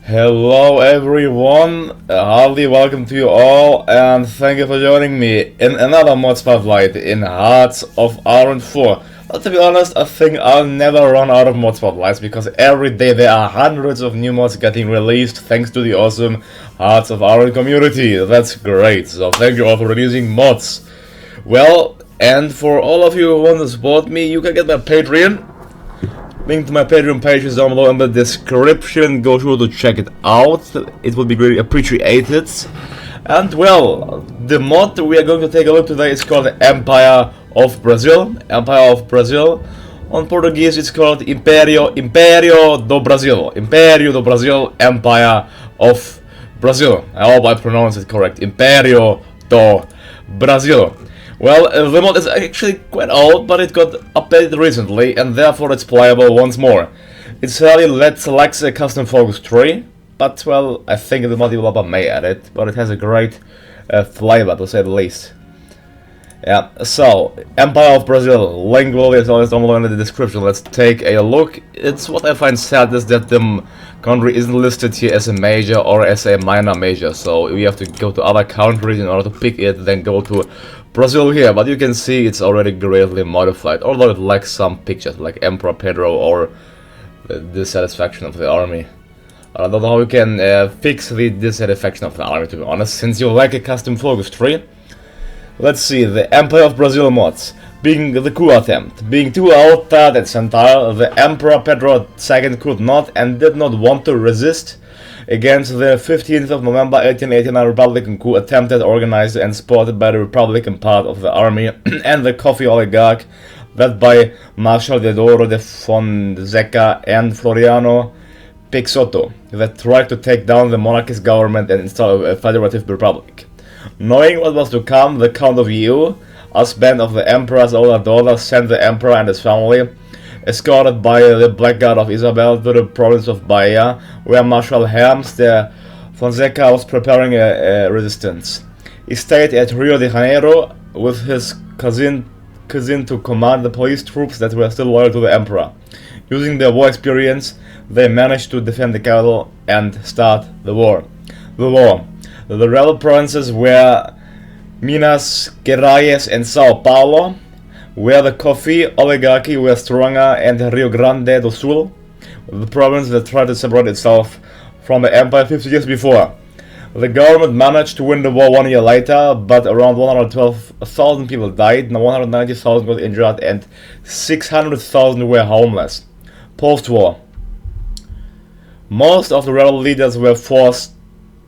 Hello everyone, hearty welcome to you all, and thank you for joining me in another mod spotlight in Hearts of Iron 4. But to be honest, I think I'll never run out of mod spotlights, because every day there are hundreds of new mods getting released thanks to the awesome Hearts of Iron community. That's great, so thank you all for releasing mods. Well, and for all of you who want to support me, you can get my Patreon. Link to my Patreon page is down below in the description. Go sure to check it out. It would be greatly appreciated. And well, the mod we are going to take a look today is called Empire of Brazil. Empire of Brazil. On Portuguese it's called Império do Brasil. Império do Brasil, Empire of Brazil. I hope I pronounce it correct. Império do Brasil. Well, the mod is actually quite old, but it got updated recently, and therefore it's playable once more. It sadly lacks a custom focus tree, but well, I think the mod developer may add it, but it has a great flavor, to say the least. Yeah, so, Empire of Brazil, link will be always down below in the description. Let's take a look. It's what I find sad is that the country isn't listed here as a major or as a minor major, so we have to go to other countries in order to pick it, then go to Brazil here, but you can see it's already greatly modified, although it lacks some pictures like Emperor Pedro or the dissatisfaction of the army. I don't know how you can fix the dissatisfaction of the army, to be honest, since you lack a custom focus tree. Let's see, the Empire of Brazil mods. Being the coup attempt. Being too outdated at Central, the Emperor Pedro II could not and did not want to resist against the 15th of November 1889 Republican coup attempted, organized and supported by the Republican part of the army and the coffee oligarch led by Marshal Deodoro de Fonseca and Floriano Peixoto that tried to take down the monarchist government and install a federative republic. Knowing what was to come, the Count of EU, as band of the Emperor's older daughter, sent the Emperor and his family, escorted by the Black Guard of Isabel, to the province of Bahia, where Marshal Hermes de Fonseca was preparing a resistance. He stayed at Rio de Janeiro with his cousin to command the police troops that were still loyal to the Emperor. Using their war experience, they managed to defend the capital and start the war. The rebel provinces were Minas Gerais and Sao Paulo, where the coffee oligarchy were stronger, and Rio Grande do Sul, the province that tried to separate itself from the empire 50 years before. The government managed to win the war 1 year later, but around 112,000 people died, 190,000 got injured, and 600,000 were homeless. Post-war, most of the rebel leaders were forced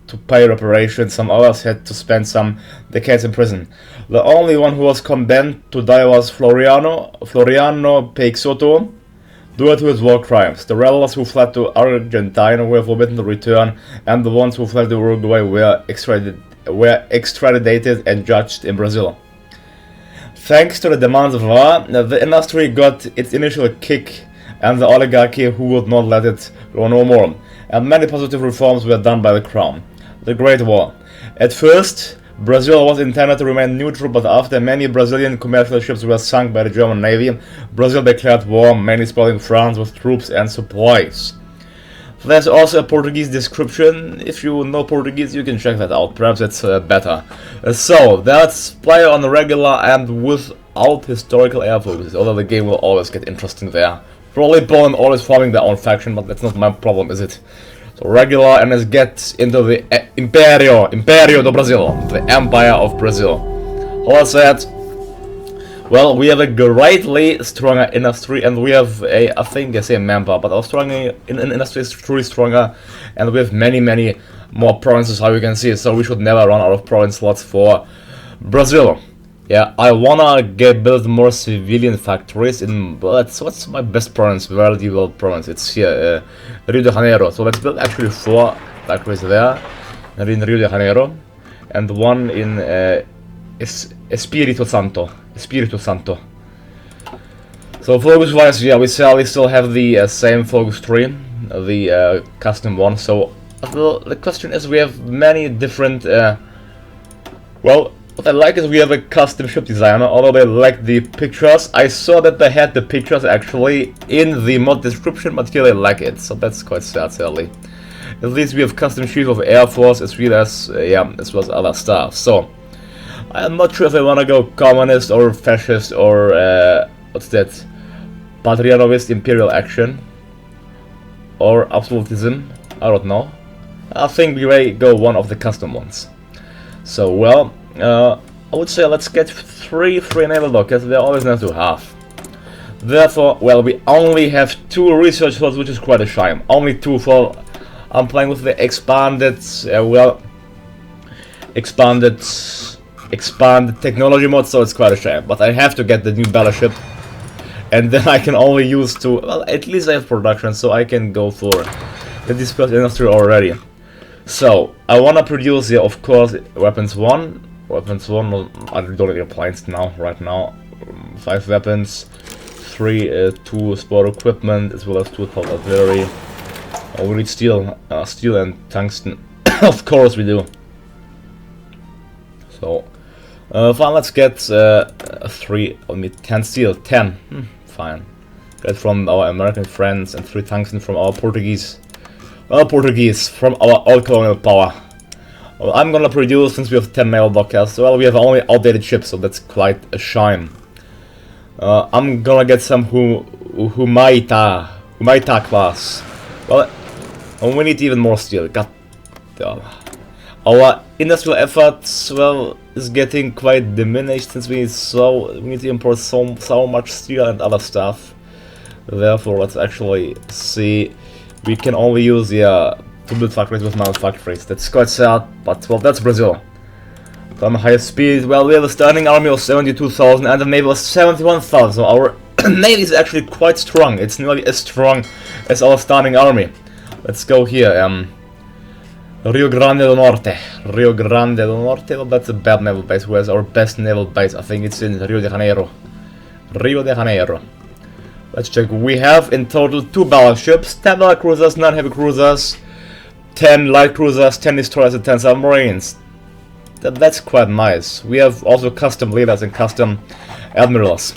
to pay reparations. Some others had to spend some decades in prison. The only one who was condemned to die was Floriano Peixoto, due to his war crimes. The rebels who fled to Argentina were forbidden to return, and the ones who fled to Uruguay were extradited and judged in Brazil. Thanks to the demands of war, the industry got its initial kick, and the oligarchy who would not let it go no more, and many positive reforms were done by the crown. The Great War. At first, Brazil was intended to remain neutral, but after many Brazilian commercial ships were sunk by the German Navy, Brazil declared war, mainly supporting France with troops and supplies. There's also a Portuguese description. If you know Portuguese, you can check that out. Perhaps it's better. So, that's player on the regular and without historical air focuses, although the game will always get interesting there. Probably Poland always forming their own faction, but that's not my problem, is it? So regular, and let's get into the Império do Brasil, the Empire of Brazil. All that, well, we have a greatly stronger industry, and we have a, I think I say member, but our stronger industry is truly stronger, and we have many more provinces, how you can see. So we should never run out of province slots for Brazil. Yeah, I wanna build more civilian factories in, what's my best province, well-developed province? It's here, Rio de Janeiro. So let's build actually 4 factories there, in Rio de Janeiro, and one in Espírito Santo. So focus-wise, yeah, we still have the same focus tree, the custom one. So the question is, we have many different, well, what I like is we have a custom ship designer, although they lack the pictures. I saw that they had the pictures actually in the mod description, but here they lack it, so that's quite sad, sadly. At least we have custom chief of Air Force as well as as well as other stuff. So I'm not sure if I wanna go communist or fascist or what's that? Patrionovist imperial action or absolutism. I don't know. I think we may go one of the custom ones. So well, I would say let's get three free naval dockers. They're always nice to have. Therefore, well, we only have 2 research slots, which is quite a shame. Only 2 for. I'm playing with the expanded, expanded technology mode, so it's quite a shame. But I have to get the new battleship, and then I can only use 2. Well, at least I have production, so I can go for the dispersed industry already. So I wanna produce here, of course, weapons 1. Weapons 1. I don't need planes now. Right now, 5 weapons. 3, 2 sport equipment, as well as 2 assault artillery. Oh, we need steel and tungsten. Of course we do. So, fine, let's get 3, I mean 10 steel, 10. Fine. Get from our American friends and 3 tungsten from our Portuguese. From our old colonial power. Well, I'm gonna produce, since we have 10 naval dockers, well, we have only outdated ships, so that's quite a shame. I'm gonna get some Humaita class. Well, we need even more steel. God damn. Our industrial efforts, well, is getting quite diminished since we need to import so much steel and other stuff. Therefore, let's actually see. We can only use to build factories with manufactories. That's quite sad, but well, that's Brazil. From high speed, well, we have a standing army of 72,000 and a navy of 71,000, so our navy is actually quite strong. It's nearly as strong as our standing army. Let's go here, Rio Grande do Norte. Rio Grande do Norte, well, that's a bad naval base. Where's our best naval base? I think it's in Rio de Janeiro. Rio de Janeiro. Let's check. We have in total 2 battleships, 10 battle cruisers, 9 heavy cruisers, 10 light cruisers, 10 destroyers and 10 submarines. That's quite nice. We have also custom leaders and custom admirals.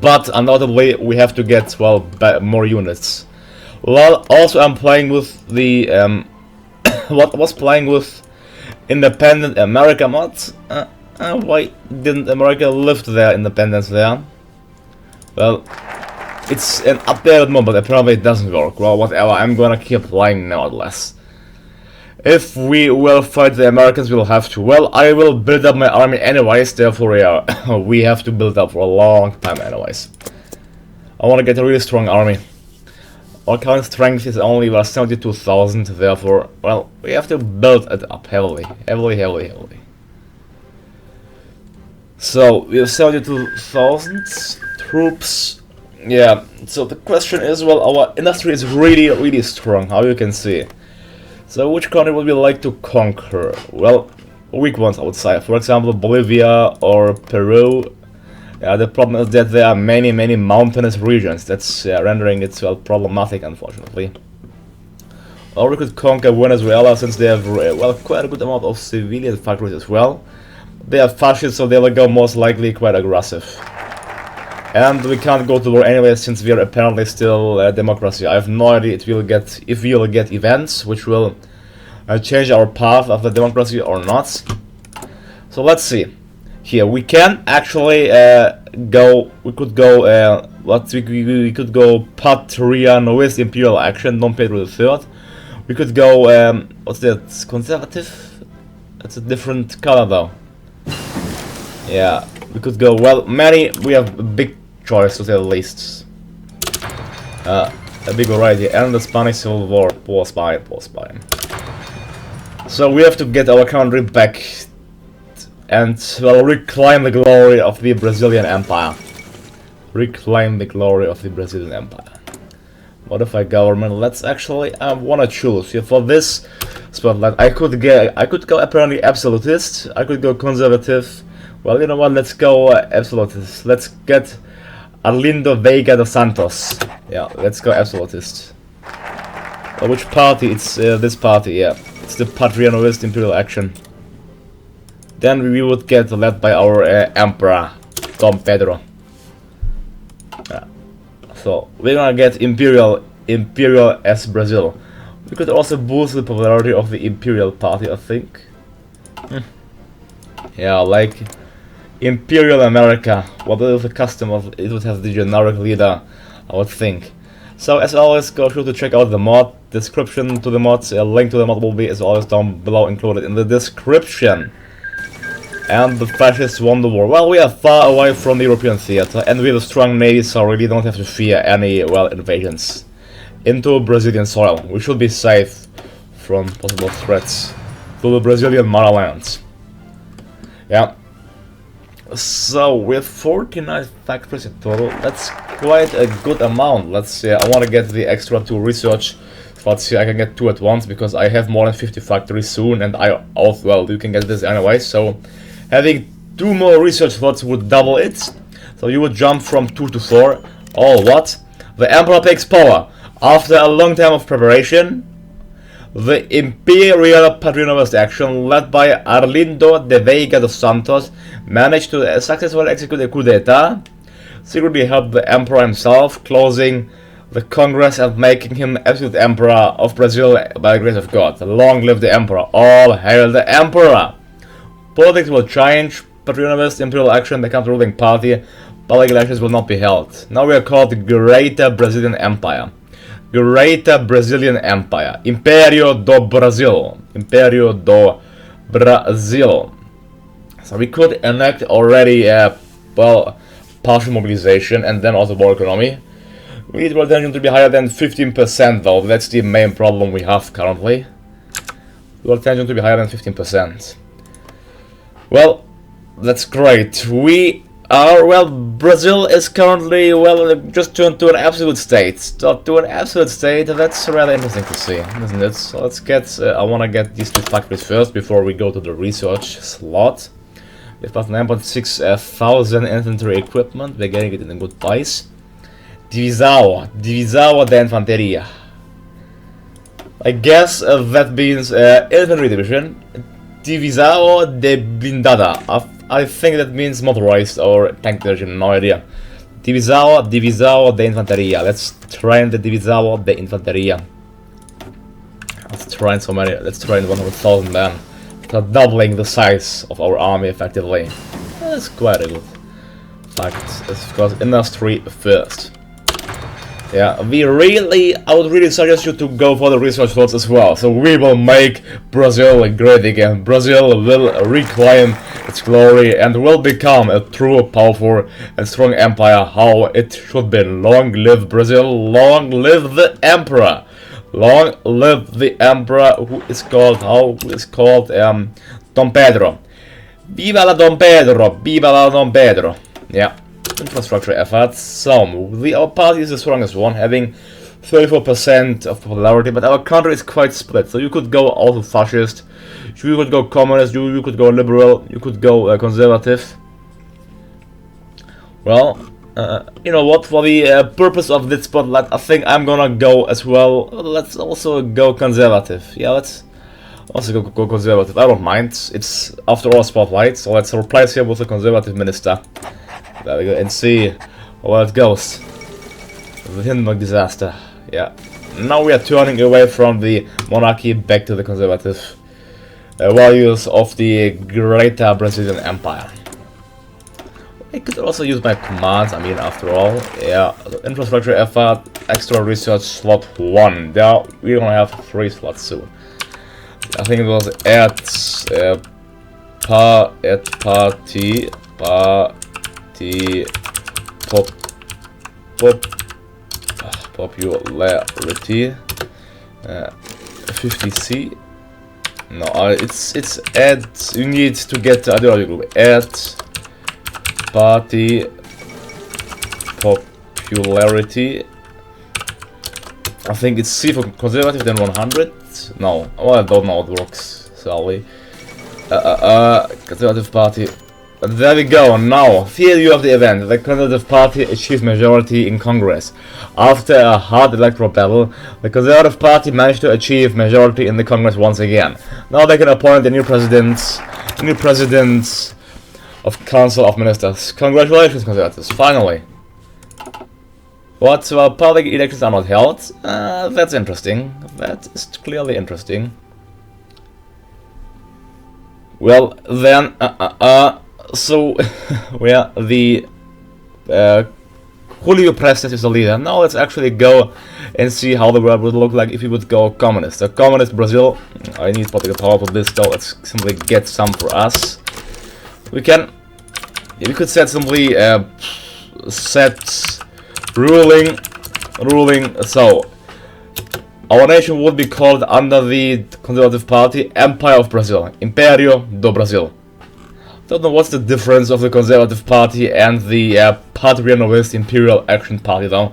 But undoubtedly we have to get, well, more units. Well, also I'm playing with the was playing with independent America mods. Why didn't America lift their independence there? Well, it's an updated mod, but apparently it doesn't work. Well, whatever, I'm gonna keep playing nevertheless. If we will fight the Americans, we'll have to. Well, I will build up my army anyways, therefore we have to build up for a long time anyways. I want to get a really strong army. Our current strength is only about 72,000, therefore, well, we have to build it up heavily. So, we have 72,000 troops. Yeah, so the question is, well, our industry is really strong, how you can see. So which country would we like to conquer? Well, weak ones I would say. For example, Bolivia or Peru. Yeah, the problem is that there are many mountainous regions. That's rendering it, well, problematic, unfortunately. Or we could conquer Venezuela, since they have, well, quite a good amount of civilian factories as well. They are fascist, so they will go most likely quite aggressive. And we can't go to war anyway, since we are apparently still a democracy. I have no idea if we'll get events which will change our path of the democracy or not. So let's see. Here we can actually go. We could go. We could go Patrionovist imperial action, Don Pedro III. We could go. What's that? Conservative. That's a different color though. Yeah. We could go, well, we have a big choice to say the least. A big variety, and the Spanish Civil War, poor spy. So we have to get our country back and, well, reclaim the glory of the Brazilian Empire. Modify government, let's actually, I wanna choose. Here for this spotlight, I could go apparently absolutist, I could go conservative. Well, you know what, let's go absolutist. Let's get Arlindo Veiga dos Santos. Yeah, let's go absolutist. Which party? It's this party, yeah. It's the Patrionovist Imperial Action. Then we would get led by our Emperor, Dom Pedro. Yeah. So, we're gonna get Imperial as Brazil. We could also boost the popularity of the Imperial Party, I think. Yeah, like Imperial America. What is the custom of it would have the generic leader, I would think. So as always, go sure to check out the mod. Description to the mods, a link to the mod will be as always down below, included in the description. And the fascists won the war. Well, we are far away from the European theater, and we have a strong navy, so really don't have to fear any, well, invasions into Brazilian soil. We should be safe from possible threats to the Brazilian motherlands. Yeah. So we have 49 factories in total. That's quite a good amount. Let's see. I want to get the extra 2 research. Let's see. I can get 2 at once because I have more than 50 factories soon, and I also, well, you can get this anyway. So having 2 more research slots would double it. So you would jump from 2 to 4. Oh, what? The Emperor takes power. After a long time of preparation, the Imperial Patronist action, led by Arlindo de Veiga dos Santos, managed to successfully execute a coup d'etat, secretly helped the Emperor himself, closing the Congress and making him absolute Emperor of Brazil by the grace of God. Long live the Emperor! All hail the Emperor! Politics will change. Patronist Imperial action becomes the ruling party. Public elections will not be held. Now we are called the Greater Brazilian Empire. Greater Brazilian Empire. Imperio do Brasil. Imperio do Brasil. So we could enact already, well, partial mobilization and then also war economy. We need world tension to be higher than 15% though. That's the main problem we have currently. World tension to be higher than 15%. Well, that's great. We are, well, Brazil is currently, well, just turned to an absolute state. To an absolute state, that's rather interesting to see, isn't it? So let's get, I want to get these 2 factories first before we go to the research slot. We've got 9.6 thousand infantry equipment, we're getting it in a good price. Divisão de Infanteria. I guess that means infantry division. Divisão de Blindada. I think that means motorized or tank division, no idea. Divisão de Infanteria. Let's train the Divisão de Infanteria. Let's train so many. Let's train 100,000 men. So doubling the size of our army effectively. That's quite a good fact. It's because industry first. Yeah, I would really suggest you to go for the research slots as well. So we will make Brazil great again. Brazil will reclaim its glory and will become a true, powerful and strong empire, how it should be. Long live Brazil, long live the Emperor. Long live the Emperor, who is called Dom Pedro. Viva la Dom Pedro, viva la Dom Pedro. Yeah. Infrastructure efforts. So, our party is the strongest one, having 34% of popularity, but our country is quite split. So you could go also fascist, you could go communist, you could go liberal, you could go conservative. Well, you know what, for the purpose of this spotlight, I think I'm gonna go as well. Let's also go conservative. Yeah, let's also go conservative. I don't mind. It's after all a spotlight, so let's replace him with a conservative minister. There we go, and see where it goes. The Hindenburg disaster. Yeah. Now we are turning away from the monarchy back to the conservative values of the Greater Brazilian Empire. I could also use my commands, I mean, after all. Yeah, infrastructure effort, extra research slot 1. There, we're gonna have 3 slots soon. I think it was popularity 50C. No, it's add. You need to get the ideology group. Add party popularity. I think it's C for conservative, then 100. No, well, I don't know how it works. Sorry. Conservative party. There we go. Now, here you have the event. The Conservative Party achieved majority in Congress. After a hard electoral battle, the Conservative Party managed to achieve majority in the Congress once again. Now they can appoint the new president of Council of Ministers. Congratulations, Conservatives. Finally. But public elections are not held. That's interesting. That is clearly interesting. Well, then, so, well, the Julio Prestes is the leader. Now let's actually go and see how the world would look like if we would go communist. A communist Brazil. I need political power for this, though. Let's simply get some for us. We could set simply set ruling. So our nation would be called under the Conservative Party Empire of Brazil, Império do Brasil. Don't know what's the difference of the Conservative Party and the Patrianovist Imperial Action Party, though.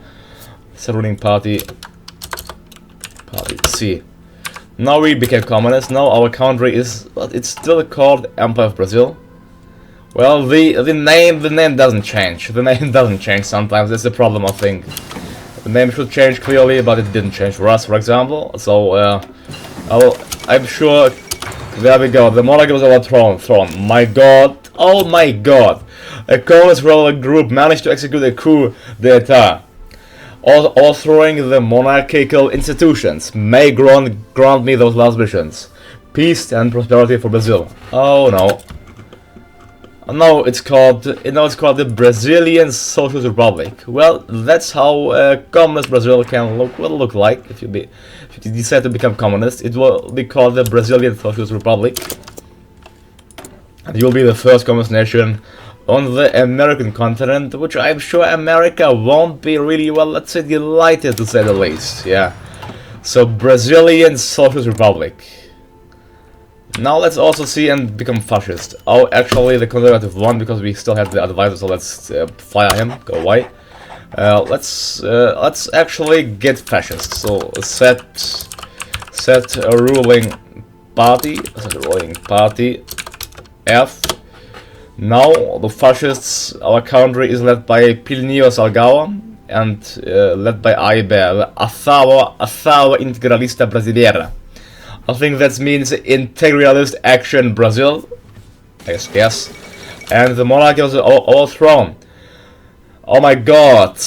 It's a ruling party. Party C. Now we became communist. Now our country is, well, it's still called Empire of Brazil. Well, the name doesn't change. The name doesn't change sometimes. That's the problem, I think. The name should change clearly, but it didn't change for us, for example. So I'm sure. There we go. The monarchy was overthrown. My God! Oh my God! A communist rebel group managed to execute a coup d'état, overthrowing the monarchical institutions. May grant me those last wishes. Peace and prosperity for Brazil. Oh no. No, it's called the Brazilian Socialist Republic. Well, that's how communist Brazil can look like if you decide to become communist. It will be called the Brazilian Socialist Republic, and you'll be the first communist nation on the American continent, which I'm sure America won't be really, well, let's say, delighted to say the least. Yeah. So Brazilian Socialist Republic. Now let's also see and become fascist. Oh, actually the conservative won because we still have the advisor, so let's fire him. Go away. Let's actually get fascist. So set a ruling party. F. Now the fascists. Our country is led by Plinio Salgado and led by AIB, the Ação Integralista Brasileira. I think that means Integralist Action Brazil. Yes. And the monarchy was overthrown. Oh my God!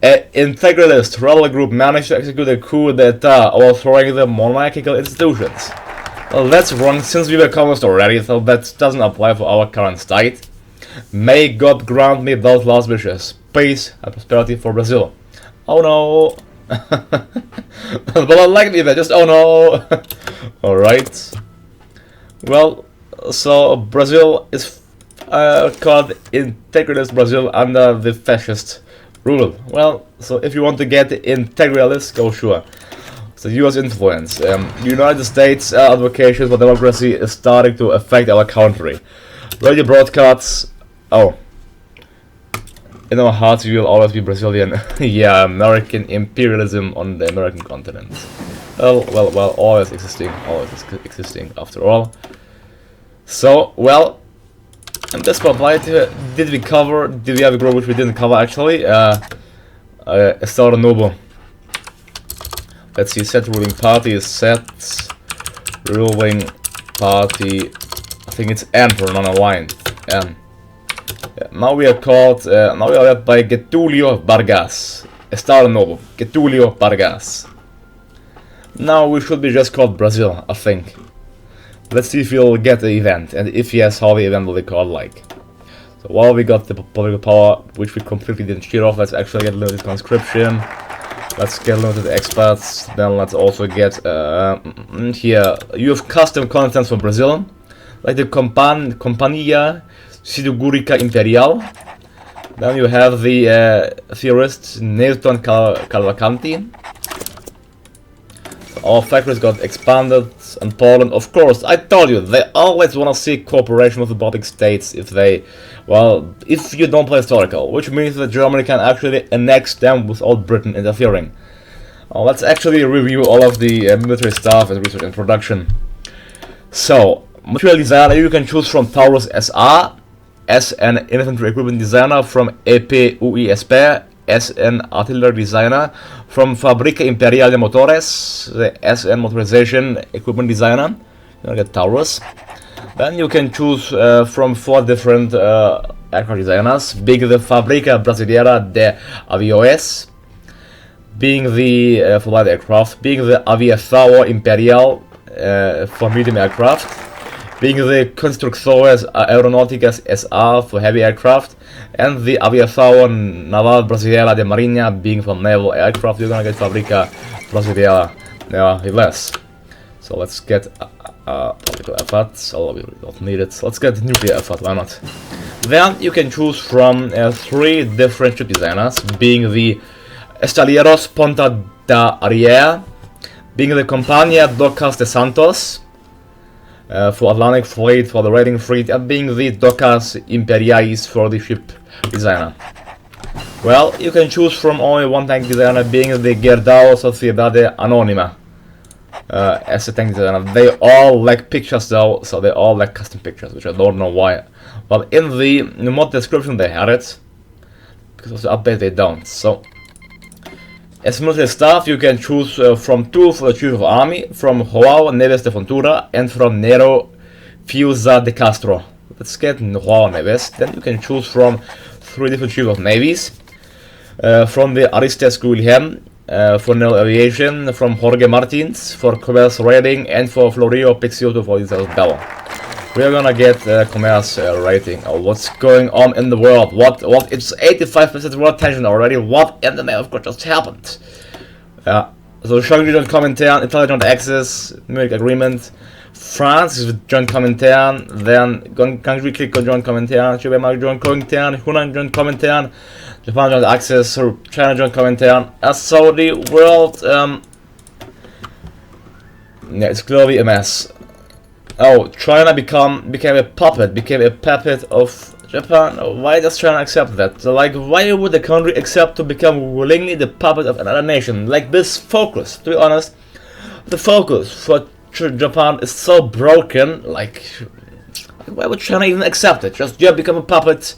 Integralist rebel group managed to execute a coup d'état, overthrowing the monarchical institutions. Well, that's wrong since we were communist already, so that doesn't apply for our current state. May God grant me those last wishes. Peace and prosperity for Brazil. Oh no! But I like me there, just oh no! Alright. Well, so Brazil is called Integralist Brazil under the fascist rule. Well, so if you want to get integralist, go sure. So US influence. United States advocacy for democracy is starting to affect our country. Radio broadcasts. Oh. In our hearts, we will always be Brazilian. Yeah, American imperialism on the American continent. Well, always existing after all. So, well, in this spotlight, did we have a group which we didn't cover actually? Estado Novo. Let's see, set ruling party is set ruling party. I think it's N for non-aligned. N. Yeah, now we are called, now we are led by Getúlio Vargas. Estado Novo, Getúlio Vargas. Now we should be just called Brazil, I think. Let's see if we'll get the event, and if yes, how the event will be called like. So while we got the political power, which we completely didn't cheat off, let's actually get limited conscription. Let's get limited experts, then let's also get, here, you have custom contents from Brazil, like the Companhia Sidugurica Imperial. Then you have the theorist Newton Cavalcanti. So our factories got expanded, and Poland, of course, I told you, they always want to see cooperation with the Baltic states if they, well, if you don't play historical, which means that Germany can actually annex them without Britain interfering. Let's actually review all of the military stuff and research and production. So, material designer, you can choose from Taurus SR, as an infantry equipment designer from EPUISP, as an artillery designer from Fábrica Imperial de Motores, the SN motorization equipment designer. You get Taurus. Then you can choose from 4 different aircraft designers, being the Fábrica Brasileira de Aviões, being the for light aircraft, being the Aviação Imperial for medium aircraft, being the Constructores Aeronáuticas S.A. for heavy aircraft, and the Aviação Naval Brasileira de Marinha being for naval aircraft. You're gonna get Fábrica Brasileira less. So let's get political effort. Oh, we don't need it. So let's get nuclear effort. Why not? Then you can choose from 3 different ship designers, being the Estaleros Ponta da Areia, being the Companhia Docas de Santos for Atlantic Fleet, for the raiding fleet, and being the Docas Imperiais for the ship designer. Well, you can choose from only one tank designer, being the Gerdau Sociedade Anónima as a tank designer. They all lack pictures though, so they all lack custom pictures, which I don't know why. But in the mod description they had it, because of the update they don't. So, as military staff, you can choose from 2 for the Chief of Army, from João Neves de Fontoura, and from Nero Fiuza de Castro. Let's get João Neves. Then you can choose from 3 different Chiefs of Navies, from the Aristes Guilhem, for naval aviation, from Jorge Martins for commerce rating, and for Florio Pixioto for Isabel. We are gonna get commerce rating. Oh, what's going on in the world? What? It's 85% world tension already. What in the name of God just happened? So Shankly joint Comintern, Italy joint access, Munich agreement. France is joint Comintern, then Hungary click on joint Comintern, Chile joint Comintern, Hunan joint Comintern, Japan joint access, China joint Comintern. So the world, yeah, it's clearly a mess. Oh, China became a puppet of Japan. Why does China accept that? So, like, why would a country accept to become willingly the puppet of another nation? Like, this focus, to be honest, the focus for Japan is so broken. Like, why would China even accept it? Just become a puppet,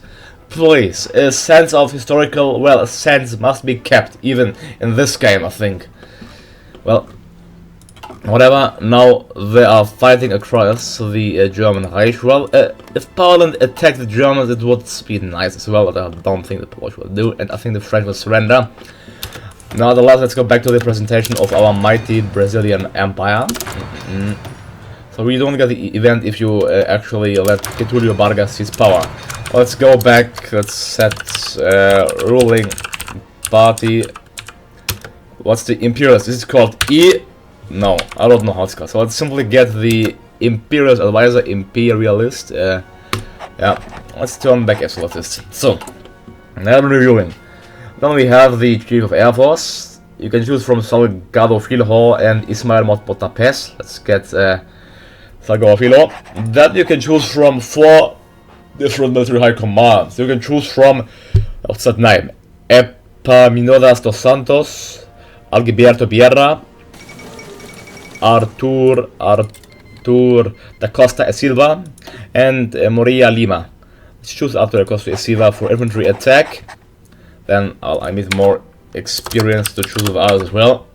please. A sense of historical, well, a sense must be kept, even in this game, I think. Well, whatever, now they are fighting across the German Reich. Well, if Poland attacked the Germans, it would be nice as well, but I don't think the Polish will do, and I think the French will surrender. Nonetheless, let's go back to the presentation of our mighty Brazilian Empire. So we don't get the event if you actually let Getulio Vargas seize power. Let's go back, let's set ruling party. What's the Imperialist? This is called E. No, I don't know how it's called. So let's simply get the Imperialist advisor, Imperialist. Yeah, let's turn back Absolutist. So, now I'm reviewing. Then we have the Chief of Air Force. You can choose from Salgado Filho and Ismael Motapes. Let's get Salgado Filho. Then you can choose from 4 different military high commands. You can choose from, what's that name? Epaminondas dos Santos, Algilberto Vieira, Artur da Costa e Silva, and Moria Lima. Let's choose Artur da Costa e Silva for infantry attack. Then I need more experience to choose with others as well.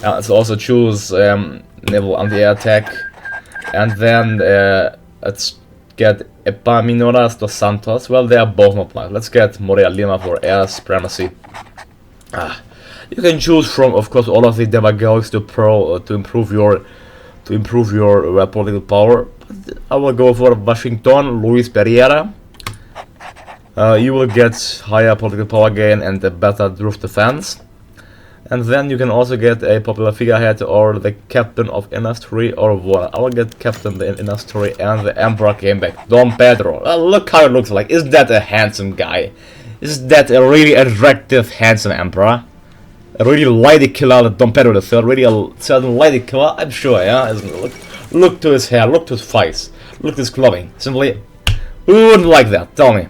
Let's also choose naval anti-air attack, and then let's get Epaminondas dos Santos. Well, they are both not nice. Let's get Moria Lima for air supremacy. You can choose from, of course, all of the demagogues to improve your political power. I will go for Washington, Luis Pereira. You will get higher political power gain and a better roof defense. And then you can also get a popular figurehead or the captain of industry or what. I will get captain of industry and the emperor came back. Dom Pedro. Look how it looks like. Is that a handsome guy? Is that a really attractive, handsome emperor? A really lady killer, Dom Pedro III, really a certain lady killer, I'm sure, yeah? Look to his hair, look to his face, look to his clothing. Simply, who wouldn't like that? Tell me.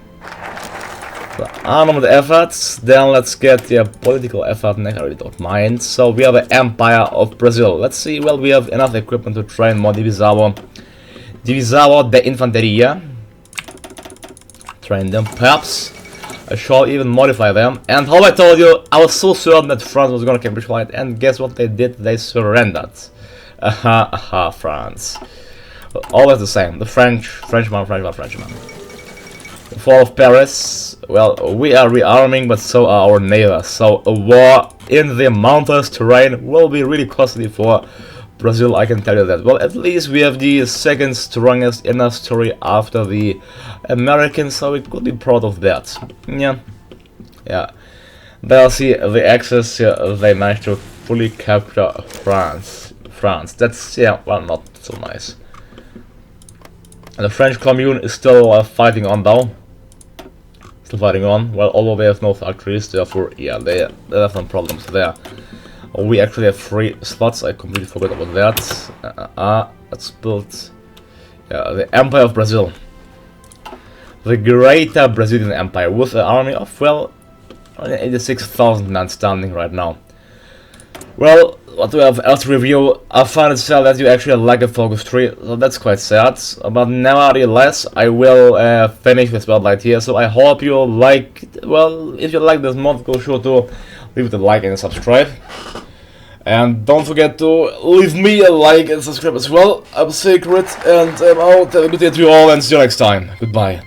So, armament efforts, then let's get the political effort next, I really don't mind. So, we have the Empire of Brazil. Let's see, well, we have enough equipment to train more Divisão de Infanteria. Train them, perhaps. I shall even modify them, and how I told you, I was so certain that France was gonna capture it, and guess what they did? They surrendered. France. Always the same. The Frenchman. Fall of Paris. Well, we are rearming, but so are our neighbors. So a war in the mountainous terrain will be really costly for Brazil, I can tell you that. Well, at least we have the second strongest industry after the Americans, so we could be proud of that. Yeah. There, see the Axis. They managed to fully capture France. That's, yeah, well, not so nice. And the French Commune is still fighting on though. Still fighting on. Well, although they have no factories, therefore, yeah, they have some problems there. We actually have 3 slots. I completely forgot about that. Let's build the Empire of Brazil. The Greater Brazilian Empire with an army of, well, 86,000 men standing right now. Well, what do we have else to review? I find it sad that you actually lack a focus tree, so that's quite sad. But nevertheless, I will finish this build right here. So I hope you like. Well, if you like this mod, go sure to leave it a like and subscribe. And don't forget to leave me a like and subscribe as well. I'm Sacred, and I'm out. Have a good day to you all, and see you next time. Goodbye.